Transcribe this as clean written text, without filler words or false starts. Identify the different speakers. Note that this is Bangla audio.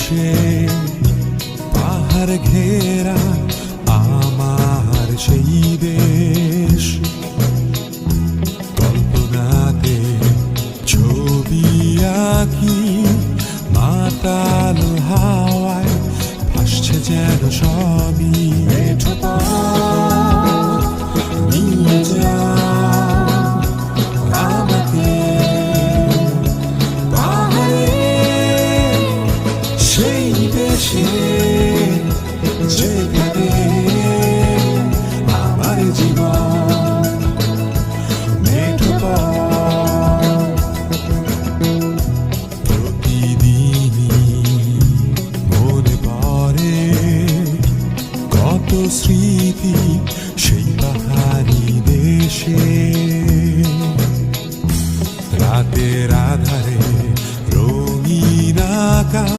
Speaker 1: দেশে পাহাড় ঘেরা আমার সেই দেশ। কল্পনাতে ছবি আঁকি, মাতাল হাওয়ায় ভাসছে যেন সবই। মেঠো পথ নিয়ে যাও আমাকে পাহাড়ের সেই দেশে, যেখানে আমার জীবন মেঠো পথ। প্রতিদিনই মনে পড়ে কত স্মৃতি সেই পাহাড়ি দেশে। রাতের আধারে রঙিন আকাশ